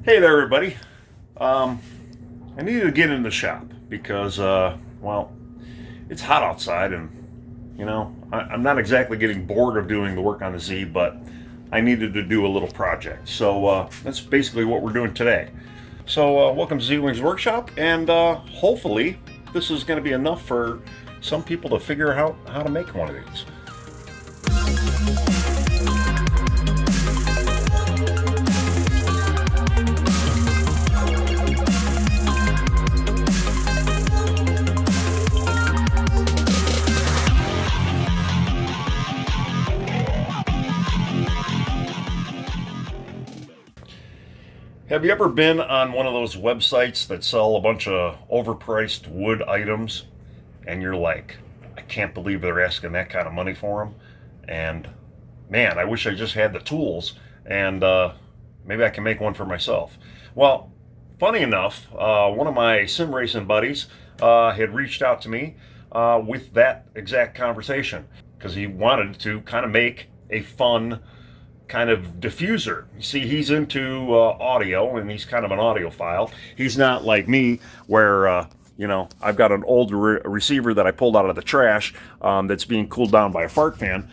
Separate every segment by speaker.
Speaker 1: Hey there, everybody. I needed to get in the shop because, well, it's hot outside, and I'm not exactly getting bored of doing the work on the Z, but I needed to do a little project. So that's basically what we're doing today. So welcome to Z-Wing's Workshop, and hopefully this is going to be enough for some people to figure out how to make one of these. Have you ever been on one of those websites that sell a bunch of overpriced wood items and you're like, I can't believe they're asking that kind of money for them? And man, I wish I just had the tools and maybe I can make one for myself. Well, funny enough, one of my sim racing buddies had reached out to me with that exact conversation because he wanted to kind of make a fun kind of diffuser. You see, he's into audio, and he's kind of an audiophile. He's not like me, where I've got an old receiver that I pulled out of the trash that's being cooled down by a fart fan.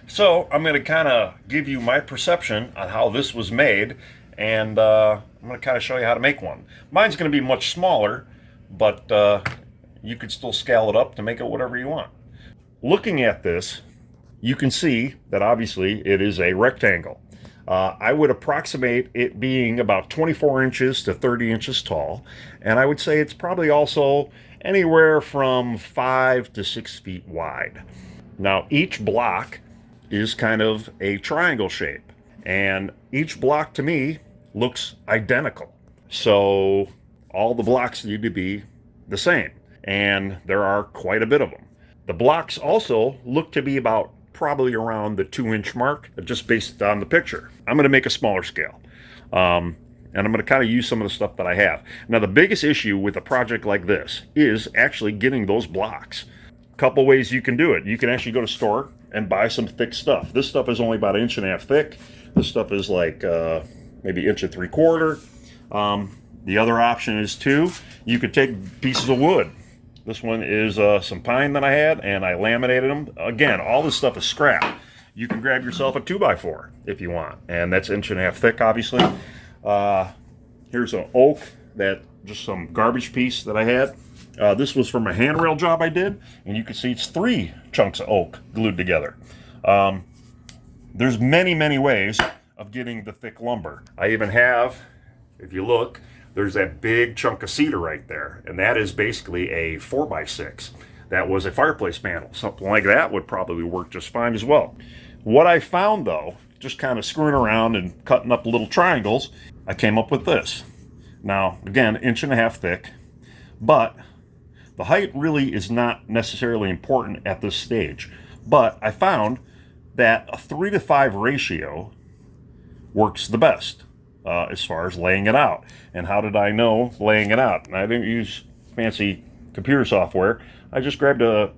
Speaker 1: So I'm going to kind of give you my perception on how this was made, and I'm going to kind of show you how to make one. Mine's going to be much smaller, but you could still scale it up to make it whatever you want. Looking at this, you can see that obviously it is a rectangle. I would approximate it being about 24 inches to 30 inches tall, and I would say it's probably also anywhere from 5 to 6 feet wide. Now, each block is kind of a triangle shape, and each block to me looks identical. So all the blocks need to be the same, and there are quite a bit of them. The blocks also look to be about probably around the 2-inch mark, just based on the picture. I'm going to make a smaller scale. And I'm going to kind of use some of the stuff that I have. Now, the biggest issue with a project like this is actually getting those blocks. A couple ways you can do it. You can actually go to store and buy some thick stuff. This stuff is only about 1.5 inches thick. This stuff is like maybe 1.75 inches. The other option is you could take pieces of wood. This one is some pine that I had, and I laminated them. Again, all this stuff is scrap. You can grab yourself a 2x4 if you want, and that's 1.5 inches thick, obviously. Here's an oak, just some garbage piece that I had. This was from a handrail job I did, and you can see it's 3 chunks of oak glued together. There's many, many ways of getting the thick lumber. I even have, if you look, there's that big chunk of cedar right there, and that is basically a 4x6. That was a fireplace panel. Something like that would probably work just fine as well. What I found, though, just kind of screwing around and cutting up little triangles, I came up with this. Now, again, 1.5 inches thick, but the height really is not necessarily important at this stage. But I found that a 3-to-5 ratio works the best. As far as laying it out. And how did I know laying it out? And I didn't use fancy computer software. I just grabbed a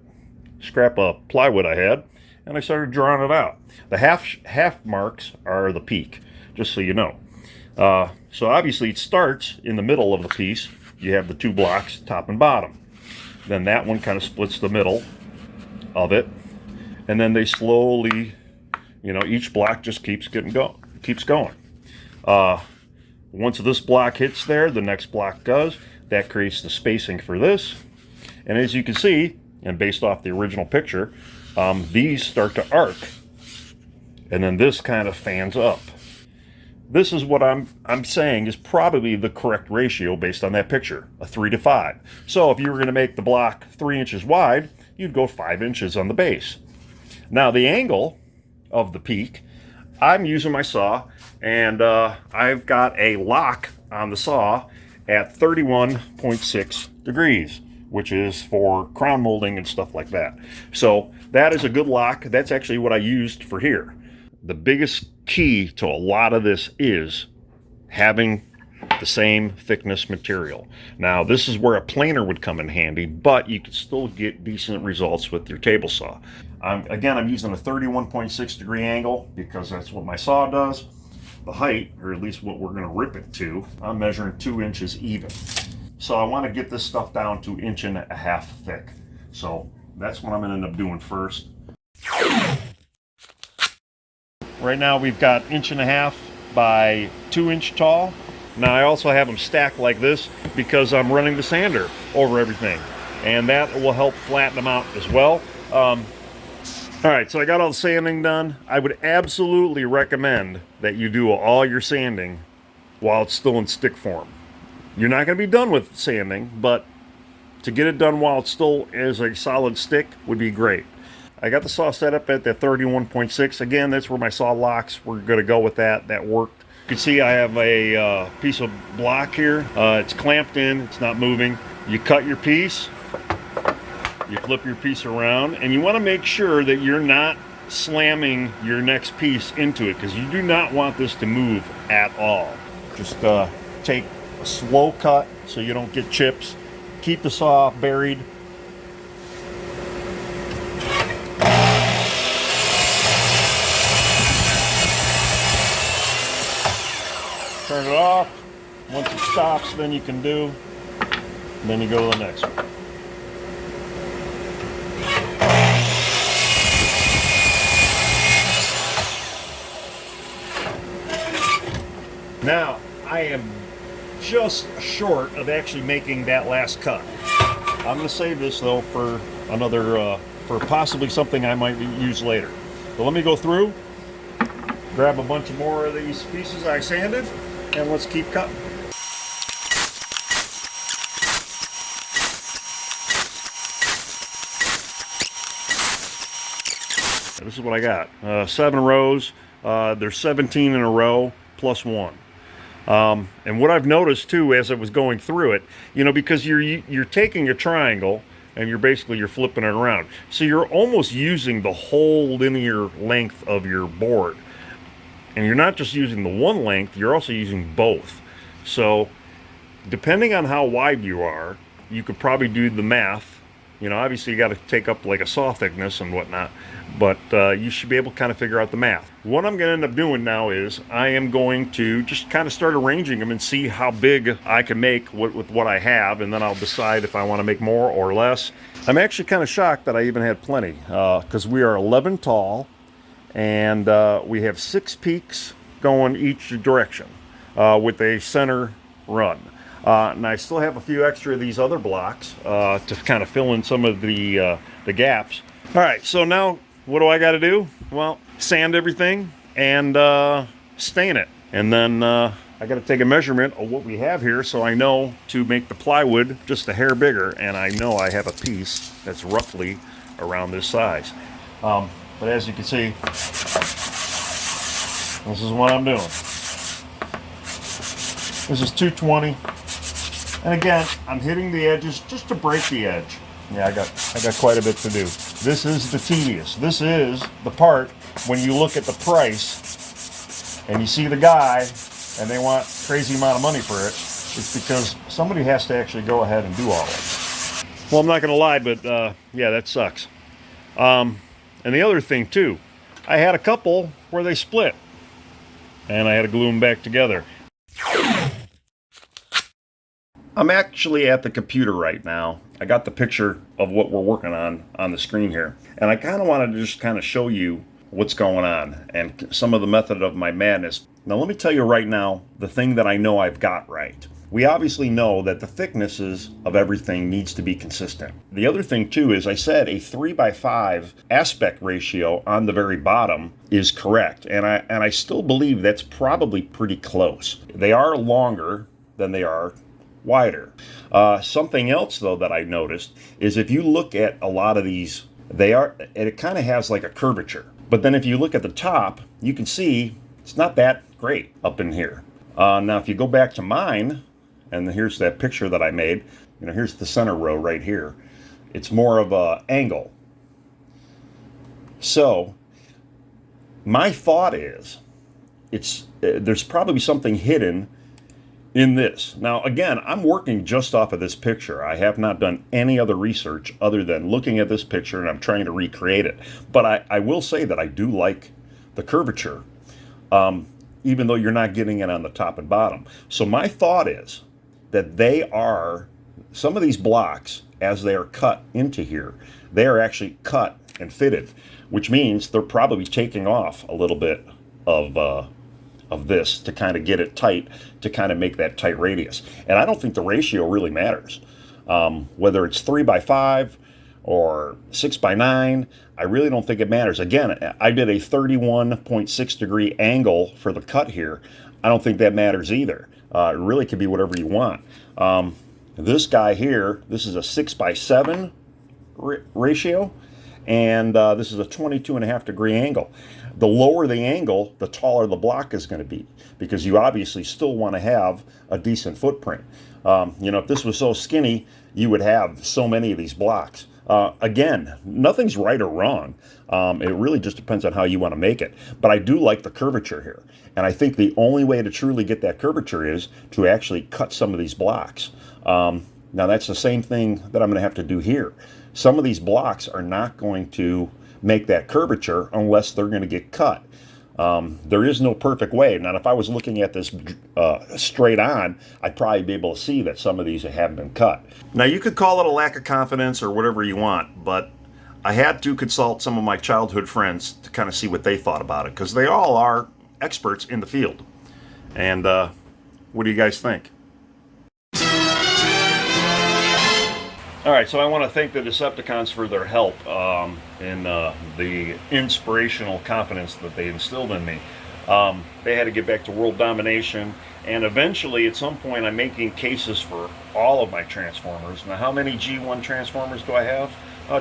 Speaker 1: scrap of plywood I had, and I started drawing it out. The half marks are the peak, just so you know. So obviously it starts in the middle of the piece. You have the 2 blocks, top and bottom. Then that one kind of splits the middle of it, and then they slowly, each block just keeps going. Once this block hits there, the next block does. That creates the spacing for this. And as you can see, and based off the original picture, these start to arc. And then this kind of fans up. This is what I'm saying is probably the correct ratio based on that picture, a 3-to-5. So if you were going to make the block 3 inches wide, you'd go 5 inches on the base. Now the angle of the peak, I'm using my saw, and I've got a lock on the saw at 31.6 degrees, which is for crown molding and stuff like that. So that is a good lock. That's actually what I used for here. The biggest key to a lot of this is having the same thickness material. Now, this is where a planer would come in handy, but you can still get decent results with your table saw. Again, I'm using a 31.6 degree angle because that's what my saw does. the height, or at least what we're going to rip it to. I'm measuring 2 inches even. So I want to get this stuff down to 1.5 inches thick. So that's what I'm going to end up doing first. Right now we've got 1.5 inches by 2 inch tall. Now I also have them stacked like this because I'm running the sander over everything, and that will help flatten them out as well. All right, so I got all the sanding done. I would absolutely recommend that you do all your sanding while it's still in stick form. You're not going to be done with sanding, but to get it done while it still is a solid stick would be great. I got the saw set up at the 31.6. Again, that's where my saw locks. We're going to go with that. That worked. You can see I have a piece of block here. It's clamped in. It's not moving. You cut your piece. You flip your piece around, and you want to make sure that you're not slamming your next piece into it, because you do not want this to move at all. Just take a slow cut so you don't get chips. Keep the saw buried. Turn it off. Once it stops, then you can do. And then you go to the next one. Now, I am just short of actually making that last cut. I'm going to save this though for another, for possibly something I might use later. So let me go through, grab a bunch more of these pieces I sanded, and let's keep cutting. This is what I got. 7 rows. There's 17 in a row plus 1. And what I've noticed too, as I was going through it, you know, because you're taking a triangle and you're flipping it around, so you're almost using the whole linear length of your board. And you're not just using the one length, you're also using both. So depending on how wide you are, you could probably do the math. You know, obviously you got to take up like a saw thickness and whatnot, but you should be able to kind of figure out the math. What I'm going to end up doing now is I am going to just kind of start arranging them and see how big I can make with what I have, and then I'll decide if I want to make more or less. I'm actually kind of shocked that I even had plenty, because we are 11 tall, and we have 6 peaks going each direction with a center run. And I still have a few extra of these other blocks to kind of fill in some of the gaps. All right, so now what do I got to do? Well, sand everything and stain it. And then I got to take a measurement of what we have here so I know to make the plywood just a hair bigger, and I know I have a piece that's roughly around this size. But as you can see, this is what I'm doing. This is 220. And again, I'm hitting the edges just to break the edge. Yeah, I got quite a bit to do. This is the tedious. This is the part when you look at the price and you see the guy and they want crazy amount of money for it. It's because somebody has to actually go ahead and do all of it. Well, I'm not going to lie, but yeah, that sucks. And the other thing too, I had a couple where they split and I had to glue them back together. I'm actually at the computer right now. I got the picture of what we're working on the screen here. And I kind of wanted to just kind of show you what's going on and some of the method of my madness. Now let me tell you right now, the thing that I know I've got right. We obviously know that the thicknesses of everything needs to be consistent. The other thing too is I said a 3:5 aspect ratio on the very bottom is correct. And I still believe that's probably pretty close. They are longer than they are wider. Something else though that I noticed is if you look at a lot of these, it kind of has like a curvature. But then if you look at the top, you can see it's not that great up in here. Now if you go back to mine, and here's that picture that I made, you know, here's the center row right here. It's more of a angle. So my thought is there's probably something hidden in this. Now, again, I'm working just off of this picture. I have not done any other research other than looking at this picture, and I'm trying to recreate it. But I will say that I do like the curvature. even though you're not getting it on the top and bottom. So my thought is that some of these blocks, as they are cut into here, they are actually cut and fitted, which means they're probably taking off a little bit of this to kind of get it tight, to kind of make that tight radius. And I don't think the ratio really matters. Whether it's 3x5 or 6x9, I really don't think it matters. Again, I did a 31.6 degree angle for the cut here. I don't think that matters either. It really could be whatever you want. This guy here, this is a 6x7 ratio, and this is a 22.5 degree angle. The lower the angle, the taller the block is going to be, because you obviously still want to have a decent footprint. You know, if this was so skinny, you would have so many of these blocks. Again, nothing's right or wrong. It really just depends on how you want to make it. But I do like the curvature here. And I think the only way to truly get that curvature is to actually cut some of these blocks. Now, that's the same thing that I'm going to have to do here. Some of these blocks are not going to make that curvature unless they're going to get cut. There is no perfect way. Now, if I was looking at this straight on, I'd probably be able to see that some of these haven't been cut. Now, you could call it a lack of confidence or whatever you want, but I had to consult some of my childhood friends to kind of see what they thought about it, because they all are experts in the field. And what do you guys think? All right, so I want to thank the Decepticons for their help in the inspirational confidence that they instilled in me. They had to get back to world domination, and eventually, at some point, I'm making cases for all of my Transformers. Now, how many G1 Transformers do I have?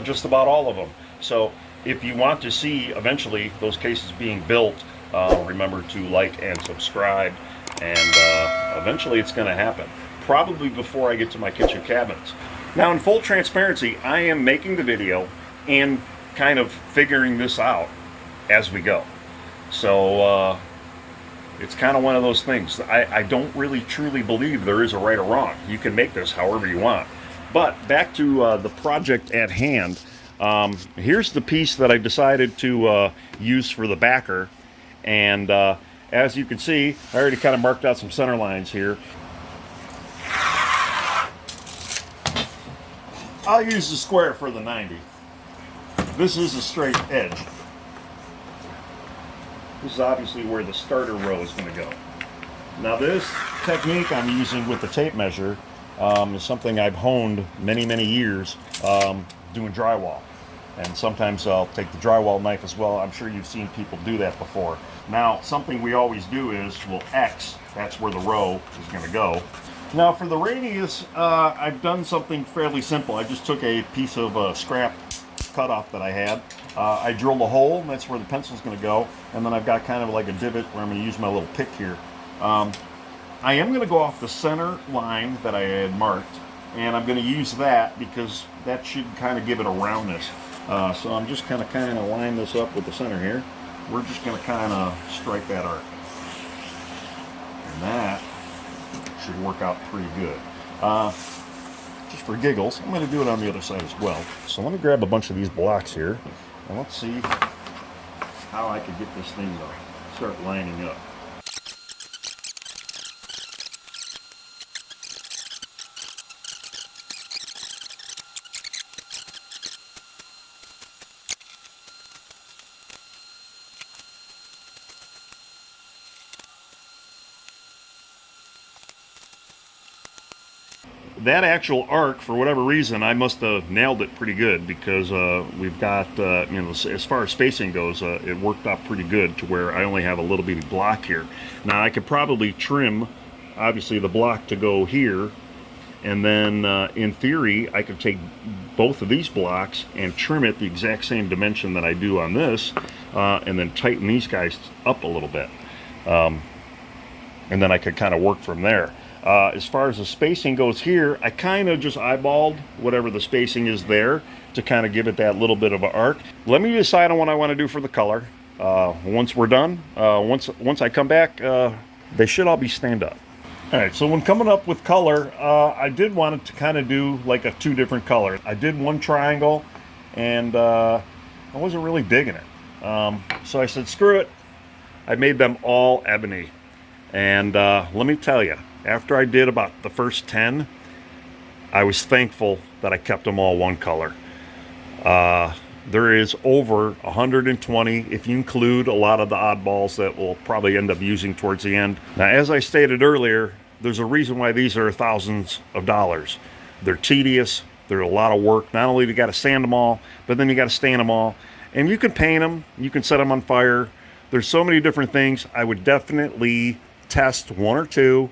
Speaker 1: Just about all of them. So, if you want to see, eventually, those cases being built, remember to like and subscribe, and eventually it's going to happen. Probably before I get to my kitchen cabinets. Now, in full transparency, I am making the video and kind of figuring this out as we go. So it's kind of one of those things. I don't really truly believe there is a right or wrong. You can make this however you want. But back to the project at hand. Here's the piece that I decided to use for the backer. And as you can see, I already kind of marked out some center lines here. I'll use the square for the 90. This is a straight edge. This is obviously where the starter row is going to go. Now, this technique I'm using with the tape measure is something I've honed many, many years doing drywall. And sometimes I'll take the drywall knife as well. I'm sure you've seen people do that before. Now, something we always do is we'll X. That's where the row is going to go. Now, for the radius, I've done something fairly simple. I just took a piece of scrap cutoff that I had. I drilled a hole, and that's where the pencil's going to go. And then I've got kind of like a divot where I'm going to use my little pick here. I am going to go off the center line that I had marked, and I'm going to use that because that should kind of give it a roundness. So I'm just going to kind of line this up with the center here. We're just going to kind of strike that arc. And that should work out pretty good. Just for giggles, I'm going to do it on the other side as well. So let me grab a bunch of these blocks here, and let's see how I could get this thing to start lining up. That actual arc, for whatever reason, I must have nailed it pretty good, because we've got, you know, as far as spacing goes, it worked out pretty good to where I only have a little bitty block here. Now, I could probably trim, obviously, the block to go here, and then, in theory, I could take both of these blocks and trim it the exact same dimension that I do on this, and then tighten these guys up a little bit. And then I could kind of work from there. As far as the spacing goes here, I kind of just eyeballed whatever the spacing is there to kind of give it that little bit of an arc. Let me decide on what I want to do for the color. Once we're done, once I come back, they should all be stand up. All right, so when coming up with color, I did want it to kind of do like a two different colors. I did one triangle, and I wasn't really digging it. So I said, screw it. I made them all ebony. And let me tell you, after I did about the first 10, I was thankful that I kept them all one color. There is over 120 if you include a lot of the oddballs that we'll probably end up using towards the end. Now, as I stated earlier, there's a reason why these are thousands of dollars. They're tedious, they're a lot of work. Not only do you got to sand them all, but then you got to stain them all. And you can paint them, you can set them on fire. There's so many different things. I would definitely test one or two,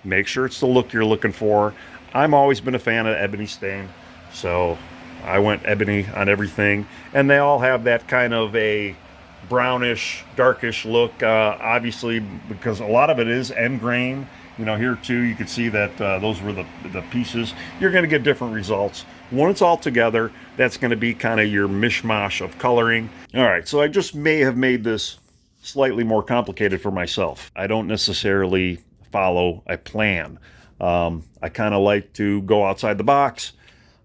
Speaker 1: make sure it's the look you're looking for. I've always been a fan of ebony stain, so I went ebony on everything, and they all have that kind of a brownish, darkish look, obviously, because a lot of it is end grain. You know, here too, you can see that those were the pieces. You're going to get different results. When it's all together, that's going to be kind of your mishmash of coloring. All right, so I just may have made this slightly more complicated for myself. I don't necessarily follow a plan. I kind of like to go outside the box,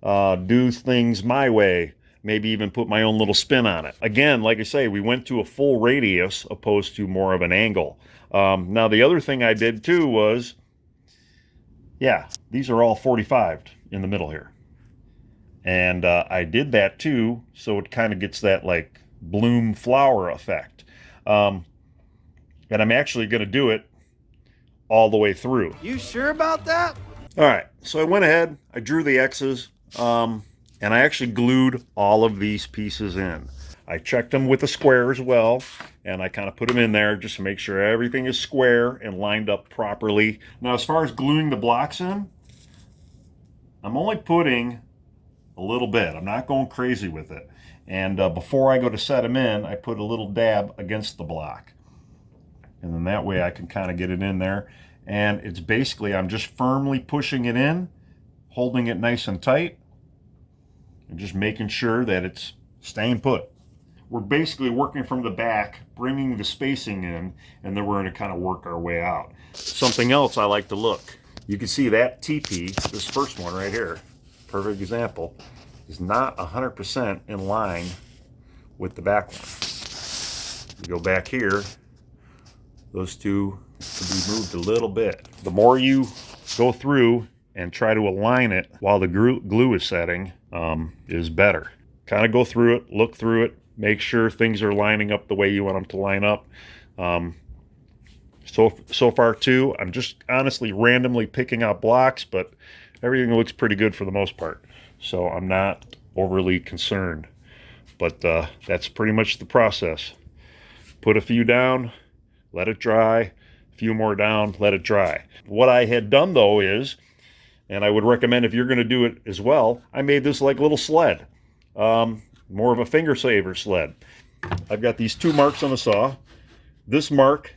Speaker 1: do things my way, maybe even put my own little spin on it. Again, like I say, we went to a full radius opposed to more of an angle. Now, the other thing I did too was, yeah, these are all 45'd in the middle here. And I did that too, so it kind of gets that like bloom flower effect. And I'm actually going to do it all the way through.
Speaker 2: You sure about that?
Speaker 1: All right, so I went ahead, I drew the X's, and I actually glued all of these pieces in. I checked them with a square as well, and I kind of put them in there just to make sure everything is square and lined up properly. Now, as far as gluing the blocks in, I'm only putting a little bit. I'm not going crazy with it. And before I go to set them in, I put a little dab against the block. And then that way I can kind of get it in there. And it's basically, I'm just firmly pushing it in, holding it nice and tight, and just making sure that it's staying put. We're basically working from the back, bringing the spacing in, and then we're going to kind of work our way out. Something else I like to look. You can see that TP, this first one right here, perfect example, is not 100% in line with the back one. You go back here, those two can be moved a little bit. The more you go through and try to align it while the glue is setting, is better. Kind of go through it, look through it, make sure things are lining up the way you want them to line up. So far too, I'm just honestly randomly picking out blocks, but everything looks pretty good for the most part. So I'm not overly concerned, but that's pretty much the process. Put a few down, let it dry, a few more down, let it dry. What I had done though is, and I would recommend if you're going to do it as well, I made this like a little sled, more of a finger saver sled. I've got these two marks on the saw. This mark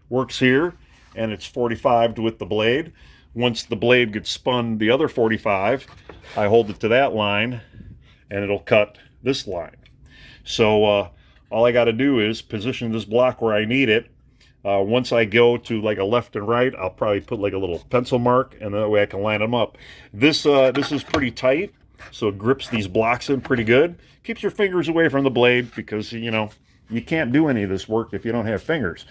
Speaker 1: works here, and it's 45'd with the blade. Once the blade gets spun the other 45, I hold it to that line, and it'll cut this line. So all I got to do is position this block where I need it. Once I go to like a left and right, I'll probably put like a little pencil mark, and that way I can line them up. This is pretty tight, so it grips these blocks in pretty good. Keeps your fingers away from the blade because, you know, you can't do any of this work if you don't have fingers.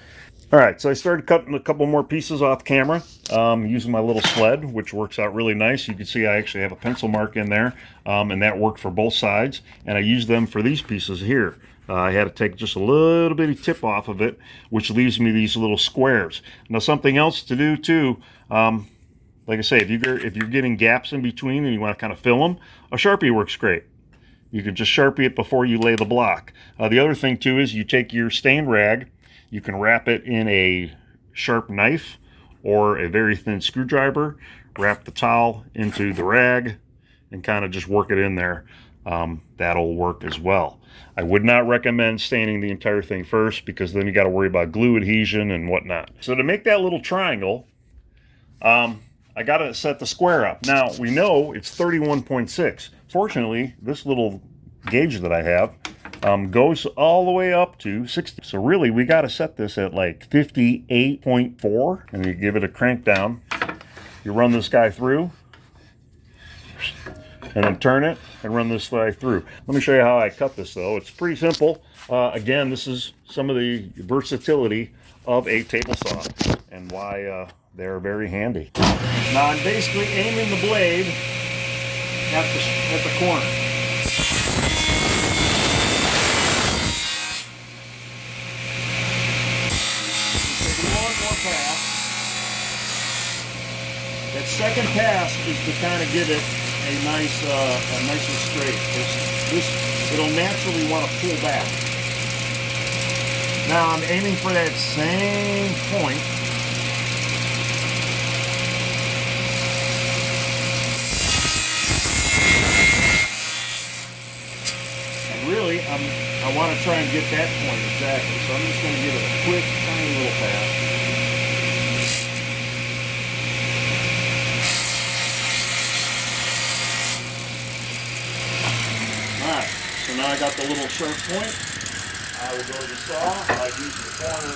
Speaker 1: All right, so I started cutting a couple more pieces off camera using my little sled, which works out really nice. You can see I actually have a pencil mark in there, and that worked for both sides. And I used them for these pieces here. I had to take just a little bitty tip off of it, which leaves me these little squares. Now, something else to do too, like I say, if you're getting gaps in between and you want to kind of fill them, a Sharpie works great. You can just Sharpie it before you lay the block. The other thing too is you take your stain rag, you can wrap it in a sharp knife or a very thin screwdriver, wrap the towel into the rag, and kind of just work it in there. That'll work as well. I would not recommend staining the entire thing first because then you got to worry about glue adhesion and whatnot. So to make that little triangle, I got to set the square up. Now, we know it's 31.6. Fortunately, this little gauge that I have goes all the way up to 60. So really, we got to set this at like 58.4, and you give it a crank down. You run this guy through, and then turn it and run this side through. Let me show you how I cut this though. It's pretty simple. Again, this is some of the versatility of a table saw and why they're very handy. Now I'm basically aiming the blade at the corner. Take one more pass. That second pass is to kind of give it a nice and straight. It'll naturally want to pull back. Now I'm aiming for that same point. And really, I want to try and get that point exactly. So I'm just going to give it a quick, tiny little pass. Alright, so now I got the little sharp point. I will go to the saw. I use the corner.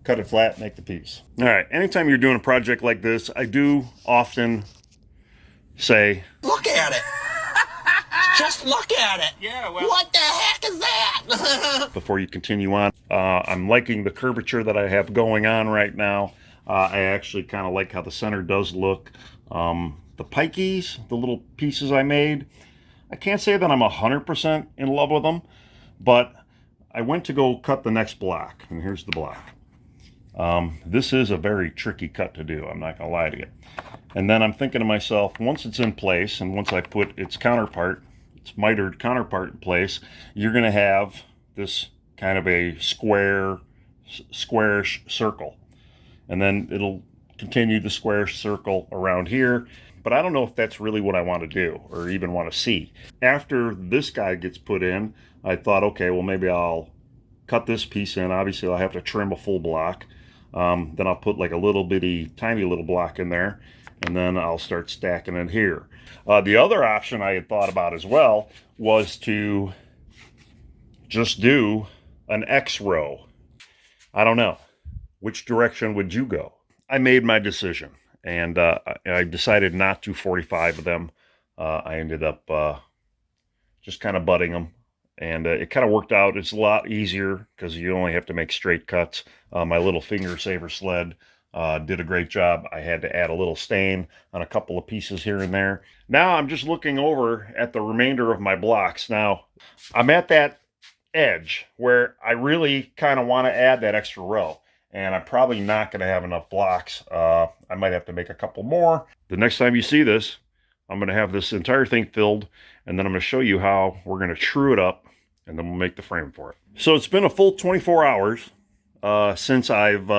Speaker 1: Cut it flat, make the piece. Alright, anytime you're doing a project like this, I do often say,
Speaker 2: look at it! Just look at it!
Speaker 1: Yeah, well,
Speaker 2: what the heck is that?
Speaker 1: before you continue on, I'm liking the curvature that I have going on right now. I actually kind of like how the center does look. The pikeys, the little pieces I made, I can't say that I'm 100% in love with them, but I went to go cut the next block, and here's the block. This is a very tricky cut to do, I'm not gonna lie to you. And then I'm thinking to myself, once it's in place, and once I put its counterpart, its mitered counterpart in place, you're gonna have this kind of a squarish circle. And then it'll continue the squarish circle around here. But I don't know if that's really what I want to do or even want to see. After this guy gets put in, I thought, okay, well, maybe I'll cut this piece in. Obviously, I'll have to trim a full block. Then I'll put like a little bitty, tiny little block in there. And then I'll start stacking it here. The other option I had thought about as well was to just do an X row. I don't know. Which direction would you go? I made my decision, and I decided not to 45 of them. I ended up just kind of butting them, and it kind of worked out. It's a lot easier because you only have to make straight cuts. My little finger saver sled did a great job. I had to add a little stain on a couple of pieces here and there. Now I'm just looking over at the remainder of my blocks. Now I'm at that edge where I really kind of want to add that extra row. And I'm probably not going to have enough blocks. I might have to make a couple more. The next time you see this, I'm going to have this entire thing filled, and then I'm going to show you how we're going to true it up, and then we'll make the frame for it. So it's been a full 24 hours since I've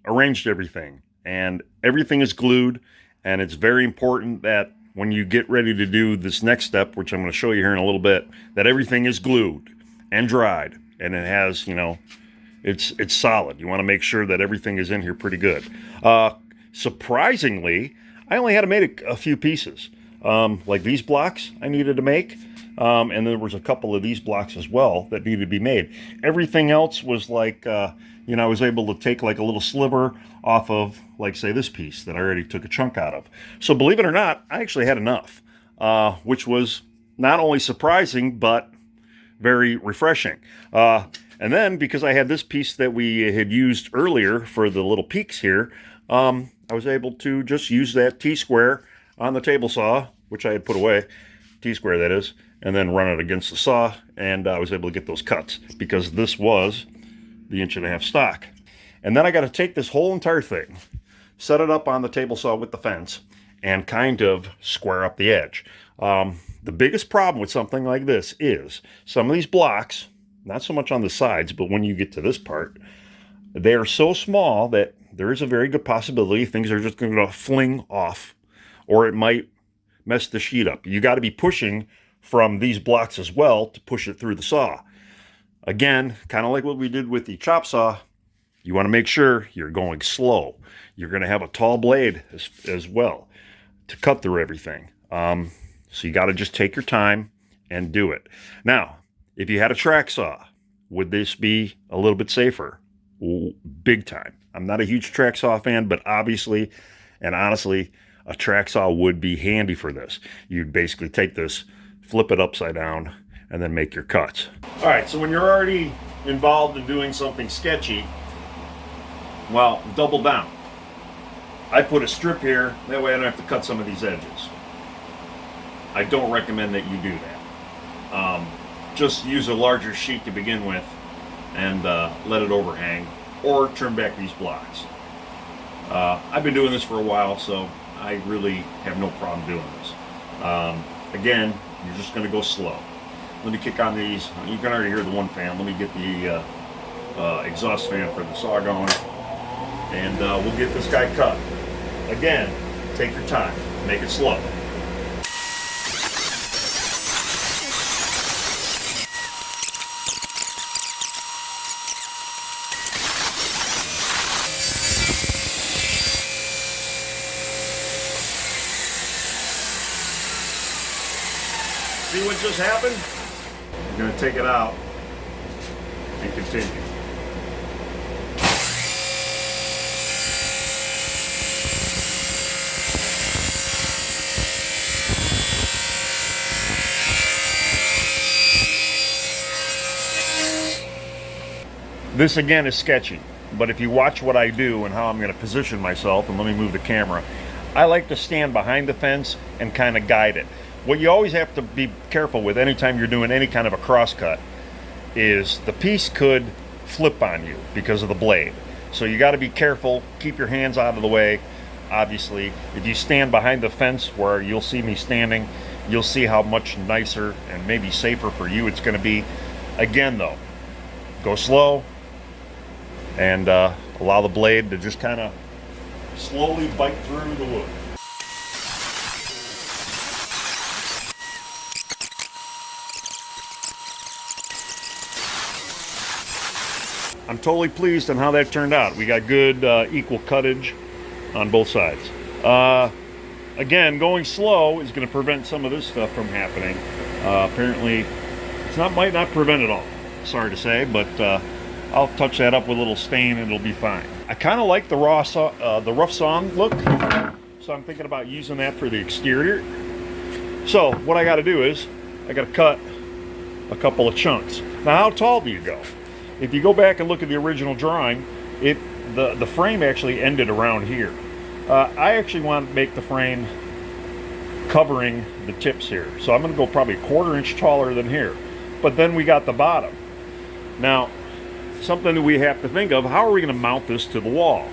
Speaker 1: arranged everything, and everything is glued, and it's very important that when you get ready to do this next step, which I'm going to show you here in a little bit, that everything is glued and dried, and it has, you know, it's solid. You want to make sure that everything is in here pretty good. Surprisingly, I only had to make a few pieces. Like these blocks I needed to make, and there was a couple of these blocks as well that needed to be made. Everything else was like, you know, I was able to take like a little sliver off of, like, say, this piece that I already took a chunk out of. So believe it or not, I actually had enough, which was not only surprising, but very refreshing. And then, because I had this piece that we had used earlier for the little peaks here, I was able to just use that T-square on the table saw, which I had put away, T-square that is, and then run it against the saw, and I was able to get those cuts, because this was the 1.5" stock. And then I got to take this whole entire thing, set it up on the table saw with the fence, and kind of square up the edge. The biggest problem with something like this is some of these blocks, not so much on the sides, but when you get to this part, they are so small that there is a very good possibility things are just going to fling off, or it might mess the sheet up. You got to be pushing from these blocks as well to push it through the saw. Again, kind of like what we did with the chop saw, you want to make sure you're going slow. You're going to have a tall blade as well to cut through everything. So you got to just take your time and do it. Now, if you had a track saw, would this be a little bit safer? big time. I'm not a huge track saw fan, but obviously and honestly, a track saw would be handy for this. You'd basically take this, flip it upside down, and then make your cuts. All right, so when you're already involved in doing something sketchy, well, double down. I put a strip here, that way I don't have to cut some of these edges. I don't recommend that you do that. Just use a larger sheet to begin with and let it overhang, or trim back these blocks. I've been doing this for a while, so I really have no problem doing this. Again, you're just going to go slow. Let me kick on these. You can already hear the one fan. Let me get the exhaust fan for the saw going, and we'll get this guy cut. Again, take your time. Make it slow. See what just happened? I'm going to take it out and continue. This again is sketchy, but if you watch what I do and how I'm going to position myself, and let me move the camera, I like to stand behind the fence and kind of guide it. What you always have to be careful with anytime you're doing any kind of a crosscut is the piece could flip on you because of the blade. So you got to be careful, keep your hands out of the way. Obviously, if you stand behind the fence where you'll see me standing, you'll see how much nicer and maybe safer for you it's going to be. Again though, go slow and allow the blade to just kind of slowly bite through the wood. I'm totally pleased on how that turned out. We got good equal cuttage on both sides. Again, going slow is going to prevent some of this stuff from happening. Apparently, might not prevent it all. Sorry to say, but I'll touch that up with a little stain and it'll be fine. I kind of like the rough sawn look, so I'm thinking about using that for the exterior. So what I got to do is I got to cut a couple of chunks. Now, how tall do you go? If you go back and look at the original drawing, the frame actually ended around here. I actually want to make the frame covering the tips here. So I'm going to go probably 1/4 inch taller than here. But then we got the bottom. Now, something that we have to think of, how are we going to mount this to the wall?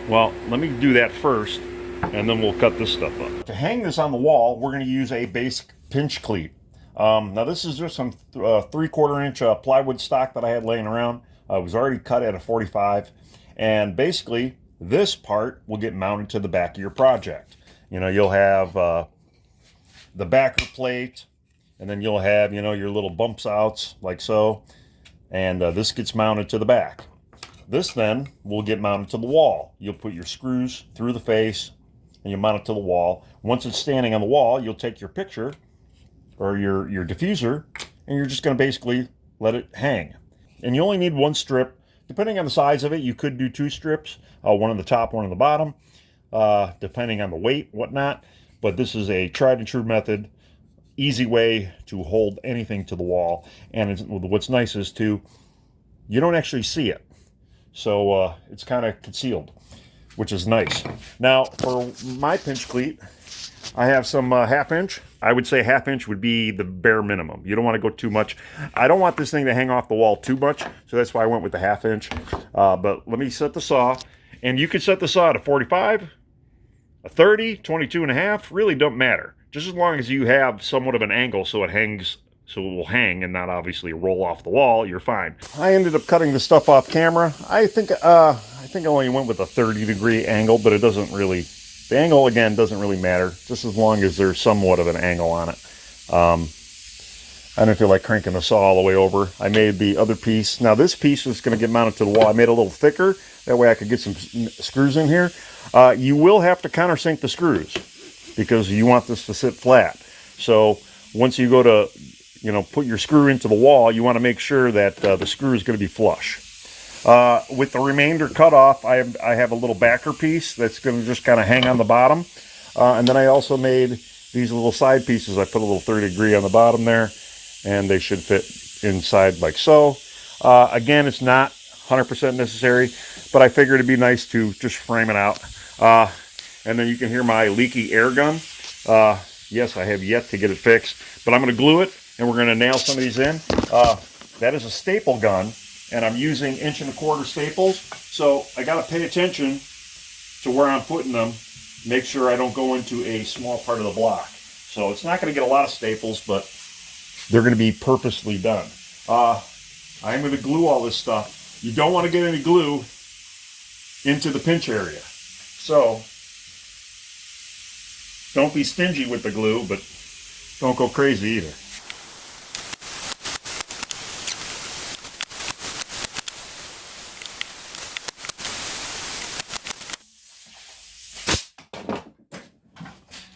Speaker 1: Well, let me do that first, and then we'll cut this stuff up. To hang this on the wall, we're going to use a basic pinch cleat. Now this is just some 3/4 inch plywood stock that I had laying around. It was already cut at a 45, and basically this part will get mounted to the back of your project. You know, you'll have the backer plate, and then you'll have, you know, your little bumps outs like so, and this gets mounted to the back. This then will get mounted to the wall. You'll put your screws through the face and you mount it to the wall. Once it's standing on the wall, you'll take your picture or your diffuser, and you're just going to basically let it hang. And you only need one strip. Depending on the size of it, you could do 2 strips, one on the top, one on the bottom, depending on the weight, whatnot. But this is a tried and true method, easy way to hold anything to the wall. And what's nice is too, you don't actually see it, so it's kind of concealed, which is nice. Now for my pinch cleat, I have some 1/2 inch. I would say 1/2 inch would be the bare minimum. You don't want to go too much. I don't want this thing to hang off the wall too much, so that's why I went with the 1/2 inch. But let me set the saw, and you can set the saw at a 45, a 30, 22.5, really don't matter. Just as long as you have somewhat of an angle so it hangs, so it will hang and not obviously roll off the wall, you're fine. I ended up cutting the stuff off camera. I think I only went with a 30-degree angle, but it doesn't really, the angle again doesn't really matter, just as long as there's somewhat of an angle on it. I don't feel like cranking the saw all the way over. I made the other piece. Now this piece is going to get mounted to the wall. I made it a little thicker, that way I could get some screws in here. You will have to countersink the screws because you want this to sit flat. So once you go to, you know, put your screw into the wall, you want to make sure that the screw is going to be flush. With the remainder cut off, I have a little backer piece that's going to just kind of hang on the bottom. And then I also made these little side pieces. I put a little 30-degree on the bottom there, and they should fit inside like so. Again, it's not 100% necessary, but I figured it'd be nice to just frame it out. And then you can hear my leaky air gun. Yes, I have yet to get it fixed, but I'm going to glue it, and we're going to nail some of these in. That is a staple gun, and I'm using 1¼ staples, so I got to pay attention to where I'm putting them, make sure I don't go into a small part of the block. So it's not going to get a lot of staples, but they're going to be purposely done. I'm going to glue all this stuff. You don't want to get any glue into the pinch area. So don't be stingy with the glue, but don't go crazy either.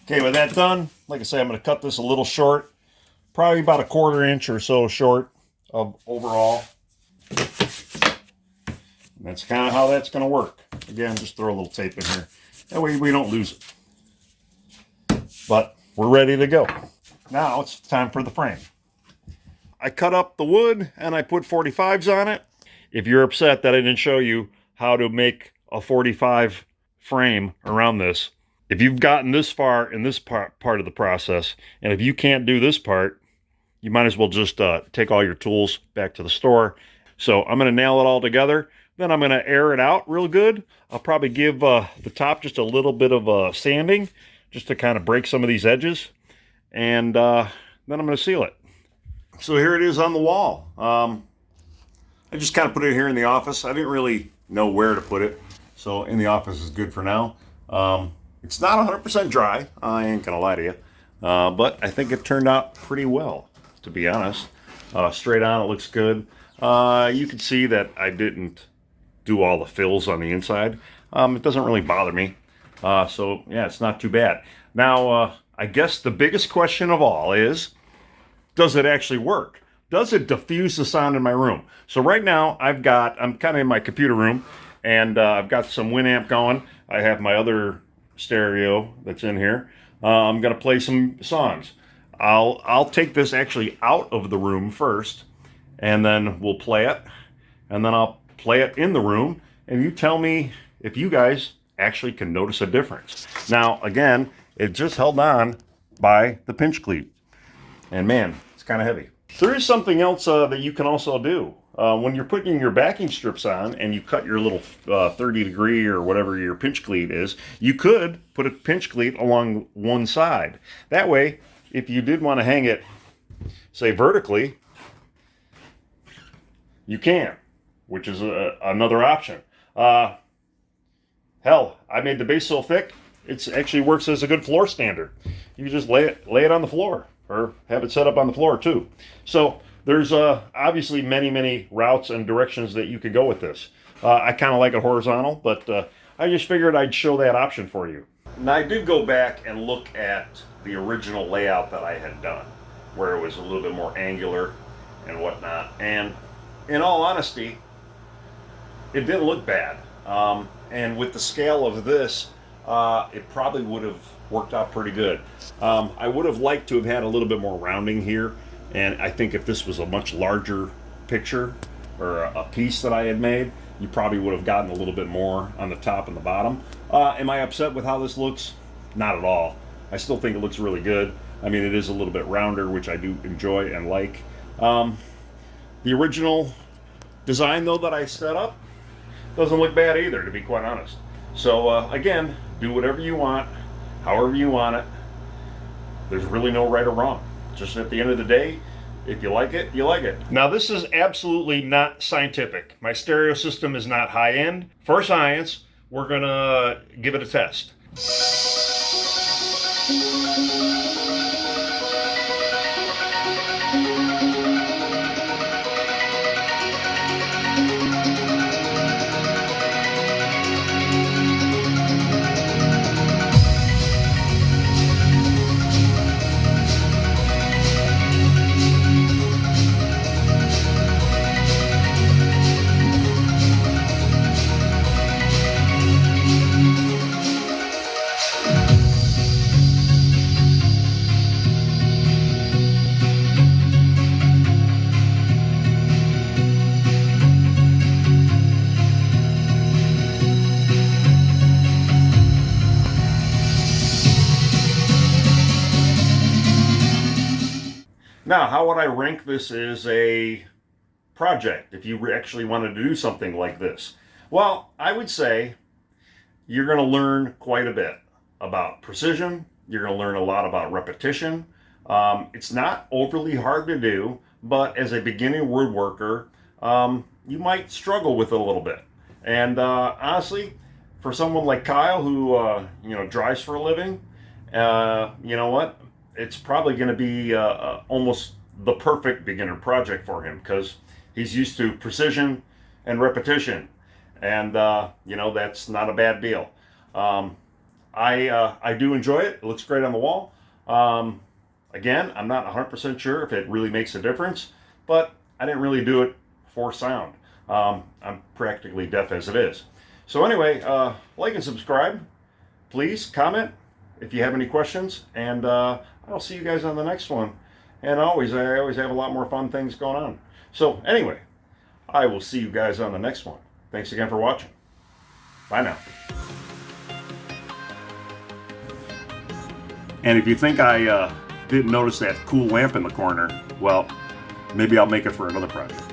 Speaker 1: Okay, with that done, like I say, I'm going to cut this a little short, probably about 1/4 inch or so short of overall. And that's kind of how that's going to work. Again, just throw a little tape in here. That way we don't lose it. But we're ready to go. Now it's time for the frame. I cut up the wood and I put 45s on it. If you're upset that I didn't show you how to make a 45 frame around this, if you've gotten this far in this part of the process, and if you can't do this part, you might as well just take all your tools back to the store. So I'm going to nail it all together. Then I'm going to air it out real good. I'll probably give the top just a little bit of sanding, just to kind of break some of these edges. And then I'm going to seal it. So here it is on the wall. I just kind of put it here in the office. I didn't really know where to put it. So in the office is good for now. It's not 100% dry, I ain't gonna lie to you, but I think it turned out pretty well, to be honest. Straight on, it looks good. You can see that I didn't do all the fills on the inside. It doesn't really bother me, so yeah, it's not too bad. Now, I guess the biggest question of all is, does it actually work? Does it diffuse the sound in my room? So right now, I'm kind of in my computer room, and I've got some Winamp going. I have my other stereo that's in here. I'm gonna play some songs. I'll take this actually out of the room first, and then we'll play it, and then I'll play it in the room, and you tell me if you guys actually can notice a difference. Now again, it just held on by the pinch cleat, and man, it's kind of heavy. There is something else that you can also do. When you're putting your backing strips on and you cut your little 30-degree or whatever your pinch cleat is, you could put a pinch cleat along one side. That way, if you did want to hang it, say vertically, you can, which is another option. Hell, I made the base so thick, it actually works as a good floor stander. You can just lay it on the floor, or have it set up on the floor too. So there's obviously many routes and directions that you could go with this. I kind of like it horizontal, but I just figured I'd show that option for you. Now I did go back and look at the original layout that I had done, where it was a little bit more angular and whatnot. And in all honesty, it didn't look bad. And with the scale of this, it probably would have worked out pretty good. I would have liked to have had a little bit more rounding here. And I think if this was a much larger picture or a piece that I had made, you probably would have gotten a little bit more on the top and the bottom. Am I upset with how this looks? Not at all. I still think it looks really good. I mean, it is a little bit rounder, which I do enjoy and like. The original design, though, that I set up doesn't look bad either, to be quite honest. So again, do whatever you want, however you want it. There's really no right or wrong. Just at the end of the day, if you like it, you like it. Now this is absolutely not scientific. My stereo system is not high end. For science, we're gonna give it a test. Now, how would I rank this as a project if you actually wanted to do something like this? Well, I would say you're going to learn quite a bit about precision. You're going to learn a lot about repetition. It's not overly hard to do, but as a beginning woodworker, you might struggle with it a little bit. And honestly, for someone like Kyle who drives for a living, you know what? It's probably going to be almost the perfect beginner project for him because he's used to precision and repetition, and that's not a bad deal. I do enjoy it. It looks great on the wall. Again, I'm not 100% sure if it really makes a difference, but I didn't really do it for sound. I'm practically deaf as it is. So anyway, like and subscribe. Please comment if you have any questions, and I'll see you guys on the next one. And I always have a lot more fun things going on. So anyway, I will see you guys on the next one. Thanks again for watching. Bye now. And if you think I didn't notice that cool lamp in the corner, well, maybe I'll make it for another project.